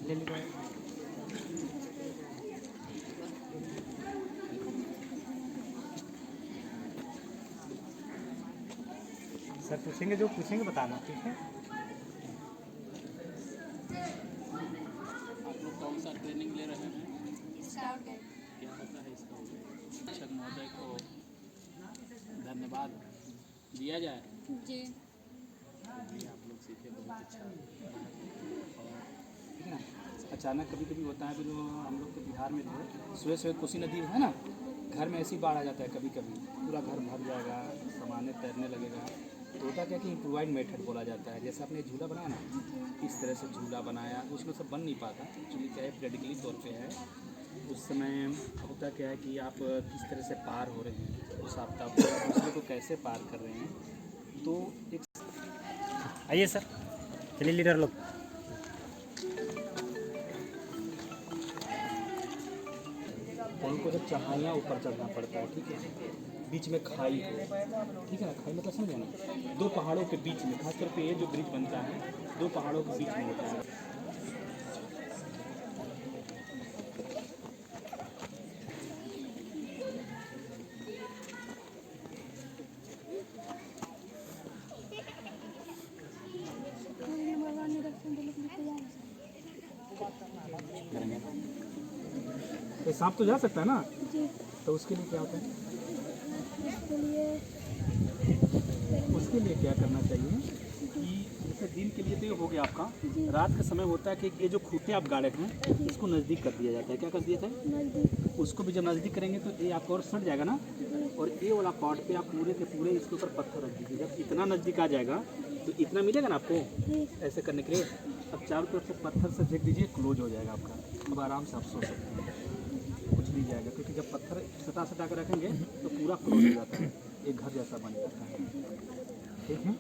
ले लीजिए सर, पूछेंगे जो पूछेंगे बताना, ठीक है। आप लोग कौन सा ट्रेनिंग ले रहे हैं? Scout guide. क्या होता है स्काउट गाइड? शिक्षक महोदय को धन्यवाद दिया जाए। जी आप लोग सीखे, बहुत अच्छा। ठीक है ना। अचानक कभी कभी होता है कि जो हम लोग के बिहार में जो सुबह सुबह कोसी नदी है ना, घर में ऐसी बाढ़ आ जाता है, कभी कभी पूरा घर भर जाएगा, सामान्य तैरने लगेगा। तो होता क्या कि इम्प्रूवाइड मेथड बोला जाता है। जैसे आपने झूला बनाया ना, इस तरह से झूला बनाया, उसमें सब बन नहीं पाता एक्चुअली। क्या है, प्रैक्टिकली तौर पे है। उस समय होता क्या है कि आप किस तरह से पार हो रहे हैं, उस आफ्ताब को दूसरे को कैसे पार कर रहे हैं। तो एक आइए सर, चलिए लीडर लोग। उनको जब चढ़ाइयाँ ऊपर चढ़ना पड़ता है, ठीक है, बीच में खाई हो, ठीक है ना, खाई मतलब समझे ना, दो पहाड़ों के बीच में, खासतौर पे ये जो ब्रिज बनता है दो पहाड़ों के बीच में होता है। तो सांप तो जा सकता है ना जी। तो उसके लिए क्या होता है? उसके लिए क्या करना चाहिए कि जैसे दिन के लिए तो ये हो गया आपका, रात का समय होता है कि ये जो खूंटे आप गाड़े हैं इसको नज़दीक कर दिया जाता है। क्या कर दिया था? उसको भी जब नज़दीक करेंगे तो ये आपका और सट जाएगा ना, और ये वाला पार्ट पे आप पूरे के पूरे इसके ऊपर पत्थर रख दीजिए। जब इतना नज़दीक आ जाएगा तो इतना मिलेगा ना आपको ऐसे करने के लिए। अब चारों तरफ से पत्थर से देख दीजिए, क्लोज हो जाएगा आपका। अब आराम से आप सो सकते हैं, कुछ नहीं जाएगा, क्योंकि जब पत्थर सटा कर रखेंगे तो पूरा क्लोज हो जाता है, एक घर जैसा बन जाता है। ठीक है,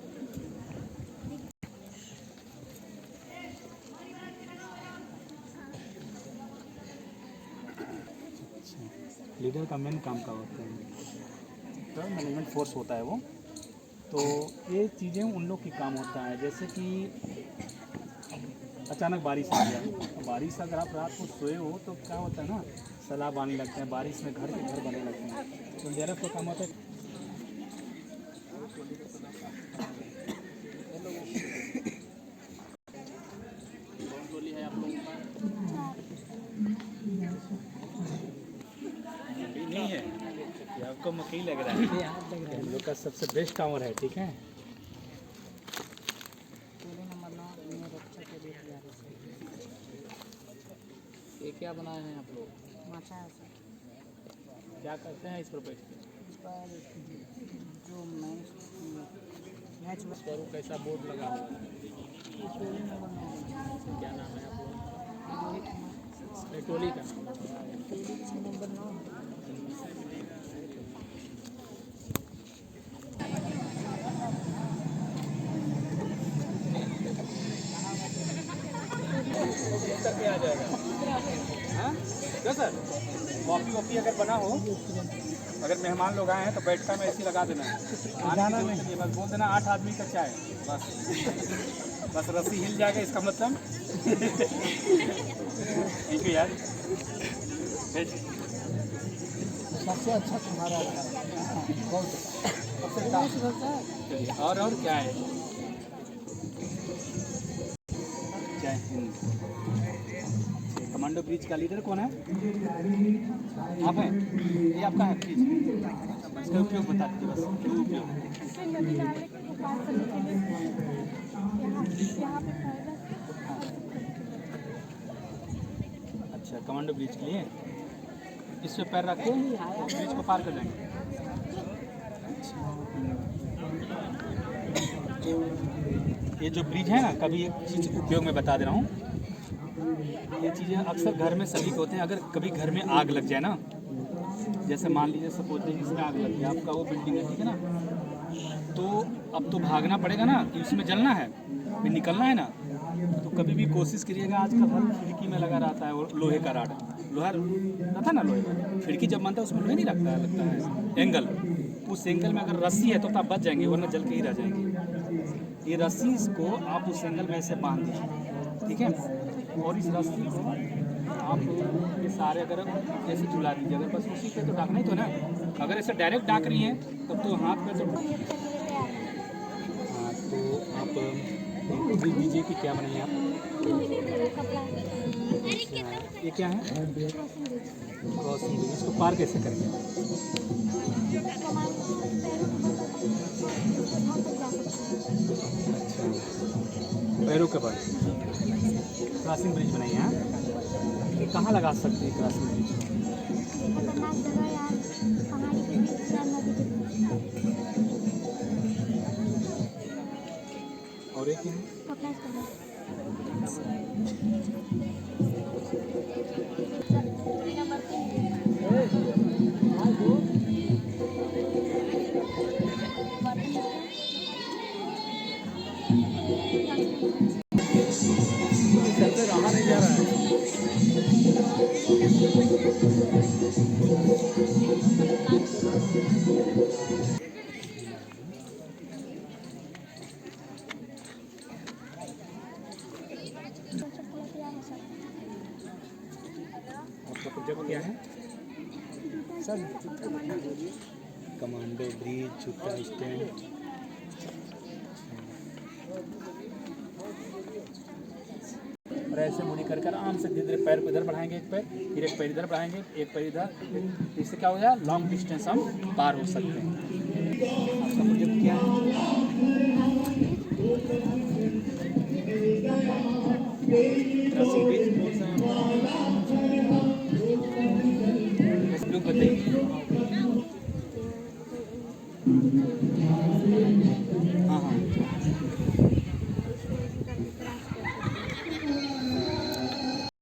लीडर का मेन काम का होता है तो मैनेजमेंट फोर्स होता है वो। तो ये चीज़ें उन लोग की काम होता है। जैसे कि अचानक बारिश आ गया, बारिश अगर आप रात को सोए हो तो क्या होता है ना, सैलाब आने लगते हैं, बारिश में घर के घर बनने लगते हैं। तो एनडीआरएफ का काम होता है। कौन टोली है आप लोगों का? नहीं है, ये आपको मकई लग रहा है। हम लोग का सबसे बेस्ट टावर है, ठीक है। ये क्या बनाए हैं आप लोग? क्या करते हैं इस पर बैठ के? जो मैच इस पर वो कैसा बोर्ड लगा हुआ है? क्या नाम है आप लोग? टोली का नाम? नंबर 9 करके आ जाएगा। हाँ क्या सर, कॉफ़ी वॉफ़ी अगर बना हो, अगर मेहमान लोग आए हैं तो बैठका में ऐसी लगा देना है, आना नहीं, बस बोल देना 8 आदमी का चाय, बस बस रस्सी हिल जाएगा, इसका मतलब ठीक है यार। सबसे अच्छा तुम्हारा बहुत और क्या है? जय हिंद। कमांडो ब्रिज का लीडर कौन है? आप हैं? ये आपका है ब्रिज, इसका उपयोग बता दीजिए बस, क्यों उपयोग? अच्छा, कमांडो ब्रिज के लिए इस पे पैर रख के ब्रिज को पार कर जाएंगे। ये जो ब्रिज है ना, कभी एक चीज़ उपयोग में बता दे रहा हूँ, ये चीज़ें अक्सर घर में सभी को होते हैं। अगर कभी घर में आग लग जाए ना, जैसे मान लीजिए सपोज इसमें आग लग गया, आपका वो बिल्डिंग है, ठीक है ना, तो अब तो भागना पड़ेगा ना कि उसमें जलना है, फिर निकलना है ना। तो कभी भी कोशिश करिएगा, आजकल हर खिड़की में लगा रहता है वो लोहे का राड, लोहा रहता है ना, लोहे का खिड़की जब बनता है उसमें लोहे नहीं लगता है एंगल, उस एंगल में अगर रस्सी है तो आप बच जाएंगे, वरना जल के ही रह जाएंगे। ये रस्सी को आप उस एंगल में ऐसे बांध दीजिए, ठीक है। और इस रस्सी को आप ये सारे अगर ऐसे झुला दीजिए, अगर बस उसी पे तो ढाकना ही तो ना। अगर ऐसे डायरेक्ट ढाक रही हैं तब तो हाथ पे तो हाँ, तो आप इनको देख दीजिए कि क्या बनाइए आप। ये क्या है? Crossing bridge. इसको पार कैसे करेंगे? अच्छा, पैरों के बल क्रॉसिंग ब्रिज बनाइए। हाँ, ये कहाँ लगा सकते हैं क्रॉसिंग ब्रिज को? और एक है सर पे रहा नहीं जा रहा है। आपका प्रोजेक्ट क्या है? सर कमांडो ब्रिज, जूता स्टैंड। और ऐसे मुड़ी कर कर आराम से धीरे धीरे पैर को इधर बढ़ाएंगे, एक पैर, फिर एक पैर इधर बढ़ाएंगे, एक पैर इधर। इससे क्या हो जाए, लॉन्ग डिस्टेंस हम पार हो सकते हैं। आपका प्रोजेक्ट क्या है? बताइए। हाँ हाँ